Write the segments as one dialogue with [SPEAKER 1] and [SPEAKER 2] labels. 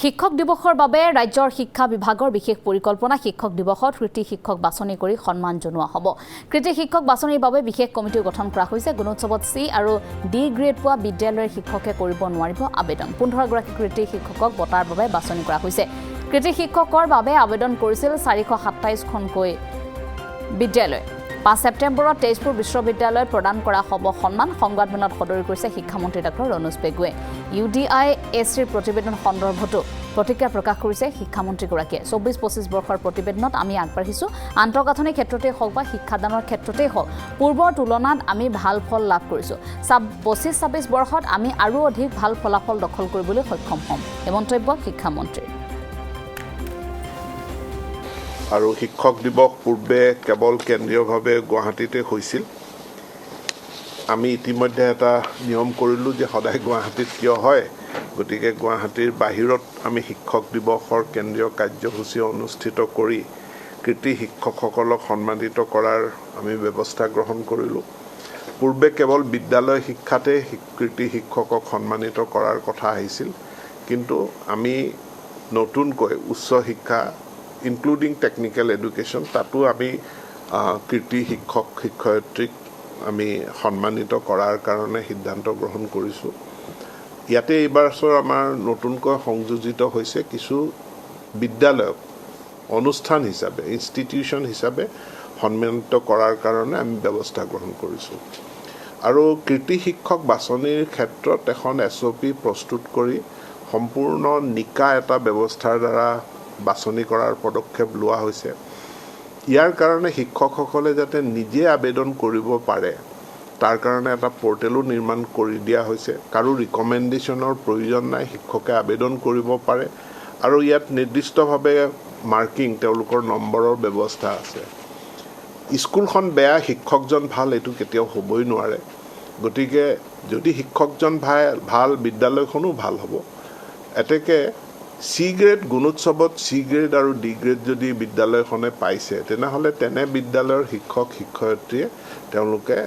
[SPEAKER 1] শিক্ষক দিৱসৰ বাবে ৰাজ্যৰ শিক্ষা বিভাগৰ বিশেষ পৰিকল্পনা শিক্ষক দিৱসত কৃতি শিক্ষক বাছনি কৰি সন্মান জনোৱা হ'ব। কৃতি শিক্ষক বাছনিৰ বাবে বিশেষ কমিটি গঠন কৰা হৈছে। গুণোৎসৱত C আৰু D গ্ৰেড পোৱা বিদ্যালয়ৰ শিক্ষকে কৰিব নোৱাৰিব আবেদন। 15 গৰাকী কৃতি শিক্ষকক বঁটাৰ বাবে বাছনি কৰা হৈছে। কৃতি শিক্ষকৰ বাবে আবেদন কৰিছিল 427খনকৈ বিদ্যালয়। 5 ছেপ্টেম্বৰত তেজপুৰ বিশ্ববিদ্যালয়ত প্ৰদান কৰা হ'ব সন্মান। সংবাদমেলত সদৰি কৰিছে শিক্ষামন্ত্ৰী ডঃ ৰণোজ পেগুৱে। UDI-SCৰ প্ৰতিবেদন সন্দৰ্ভতো প্ৰতিক্ৰিয়া প্ৰকাশ কৰিছে শিক্ষামন্ত্ৰীগৰাকীয়ে। 24-25 বৰ্ষৰ প্ৰতিবেদনত আমি আগবাঢ়িছোঁ। আন্তঃগাঁথনিৰ ক্ষেত্ৰতেই হওক বা শিক্ষাদানৰ ক্ষেত্ৰতেই হওক পূৰ্বৰ তুলনাত আমি ভাল ফল লাভ কৰিছোঁ। 25-26 বৰ্ষত আমি আৰু অধিক ভাল ফলাফল দখল কৰিবলৈ সক্ষম হ'ম। এই মন্তব্য শিক্ষামন্ত্ৰীৰ।
[SPEAKER 2] আৰু শিক্ষক দিৱস পূৰ্বে কেৱল কেন্দ্ৰীয়ভাৱে গুৱাহাটীতে হৈছিল। আমি ইতিমধ্যে এটা নিয়ম কৰিলোঁ যে সদায় গুৱাহাটীত কিয় হয়, গতিকে গুৱাহাটীৰ বাহিৰত আমি শিক্ষক দিৱসৰ কেন্দ্ৰীয় কাৰ্যসূচী অনুষ্ঠিত কৰি কৃতি শিক্ষকসকলক সন্মানিত কৰাৰ আমি ব্যৱস্থা গ্ৰহণ কৰিলোঁ। পূৰ্বে কেৱল বিদ্যালয় শিক্ষাতে কৃতি শিক্ষকক সন্মানিত কৰাৰ কথা আহিছিল, কিন্তু আমি নতুনকৈ উচ্চ শিক্ষা ইনক্লুডিং টেকনিকেল এডুকেশ্যন তাতো আমি কৃতি শিক্ষক শিক্ষয়িত্ৰীক আমি সন্মানিত কৰাৰ কাৰণে সিদ্ধান্ত গ্ৰহণ কৰিছোঁ। ইয়াতে এইবাৰ আমাৰ নতুনকৈ সংযোজিত হৈছে কিছু বিদ্যালয়ক অনুষ্ঠান হিচাপে ইনষ্টিটিউশ্যন হিচাপে সন্মানিত কৰাৰ কাৰণে আমি ব্যৱস্থা গ্ৰহণ কৰিছোঁ। আৰু কৃতি শিক্ষক বাছনিৰ ক্ষেত্ৰত এখন SOP প্ৰস্তুত কৰি সম্পূৰ্ণ নিকা এটা ব্যৱস্থাৰ দ্বাৰা বাছনি কৰাৰ পদক্ষেপ লোৱা হৈছে। ইয়াৰ কাৰণে শিক্ষকসকলে যাতে নিজে আবেদন কৰিব পাৰে তাৰ কাৰণে এটা পৰ্টেলো নিৰ্মাণ কৰি দিয়া হৈছে। কাৰো ৰিকমেণ্ডেশ্যনৰ প্ৰয়োজন নাই, শিক্ষকে আবেদন কৰিব পাৰে আৰু ইয়াত নিৰ্দিষ্টভাৱে মাৰ্কিং তেওঁলোকৰ নম্বৰৰ ব্যৱস্থা আছে। স্কুলখন বেয়া শিক্ষকজন ভাল এইটো কেতিয়াও হ'বই নোৱাৰে। গতিকে যদি শিক্ষকজন ভাল বিদ্যালয়খনো ভাল হ'ব। এতেকে C গ্ৰেড গুণোৎসৱত C গ্ৰেড আৰু D গ্ৰেড যদি বিদ্যালয়খনে পাইছে তেনেহ'লে তেনে বিদ্যালয়ৰ শিক্ষক শিক্ষয়িত্ৰীয়ে তেওঁলোকে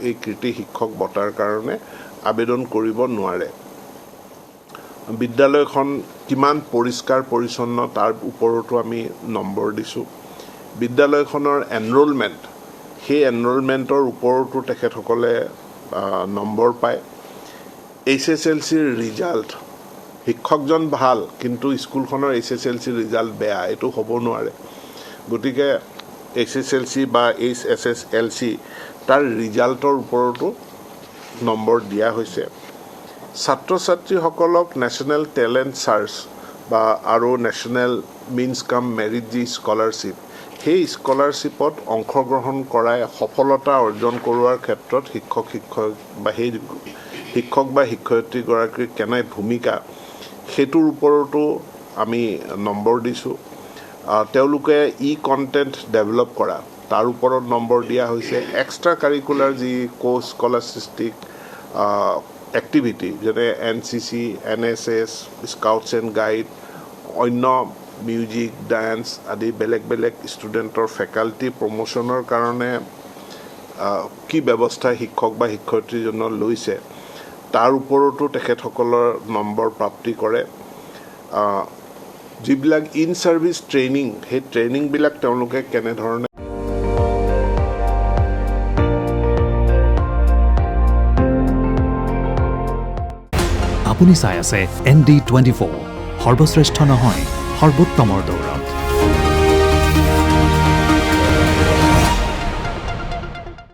[SPEAKER 2] এই কৃতি শিক্ষক বঁটাৰ কাৰণে আবেদন কৰিব নোৱাৰে। বিদ্যালয়খন কিমান পৰিষ্কাৰ পৰিচ্ছন্ন তাৰ ওপৰতো আমি নম্বৰ দিছোঁ। বিদ্যালয়খনৰ এনৰোলমেণ্ট সেই এনৰোলমেণ্টৰ ওপৰতো তেখেতসকলে নম্বৰ পায়। HSLCৰ ৰিজাল্ট শিক্ষকজন ভাল কিন্তু স্কুলখনৰ HSLC ৰিজাল্ট বেয়া এইটো হ'ব নোৱাৰে। গতিকে HSLC বা HSSLC তাৰ ৰিজাল্টৰ ওপৰতো নম্বৰ দিয়া হৈছে। ছাত্ৰ ছাত্ৰীসকলক নেশ্যনেল টেলেণ্ট চাৰ্চ বা আৰু নেশ্যনেল মিনছ কাম মেৰিট যি স্কলাৰশ্বিপ সেই স্কলাৰশ্বিপত অংশগ্ৰহণ কৰাই সফলতা অৰ্জন কৰোৱাৰ ক্ষেত্ৰত শিক্ষক বা শিক্ষয়িত্ৰীগৰাকীৰ কেনে ভূমিকা সেইটোৰ ওপৰতো আমি নম্বৰ দিছোঁ। তেওঁলোকে কণ্টেণ্ট ডেভেলপ কৰা তাৰ ওপৰত নম্বৰ দিয়া হৈছে। এক্সট্ৰা কাৰিকুলাৰ যি কোৰ্চ স্কলাষ্টিক এক্টিভিটি যেনে NCC, NSS, scouts and guide, অন্য মিউজিক, ডান্স আদি বেলেগ বেলেগ ষ্টুডেণ্টৰ ফেকাল্টি প্ৰমোশ্যনৰ কাৰণে কি ব্যৱস্থা শিক্ষক বা শিক্ষয়িত্ৰীজনৰ লৈছে তাৰ ওপৰতো তেখেতসকলৰ নম্বৰ প্ৰাপ্তি কৰে। যিবিলাক ইন ছাৰ্ভিচ ট্ৰেইনিং সেই ট্ৰেইনিংবিলাক তেওঁলোকে কেনেধৰণে
[SPEAKER 3] আপুনি চাই আছে ND24 সৰ্বশ্ৰেষ্ঠ নহয় সৰ্বোত্তমৰ দৌৰ।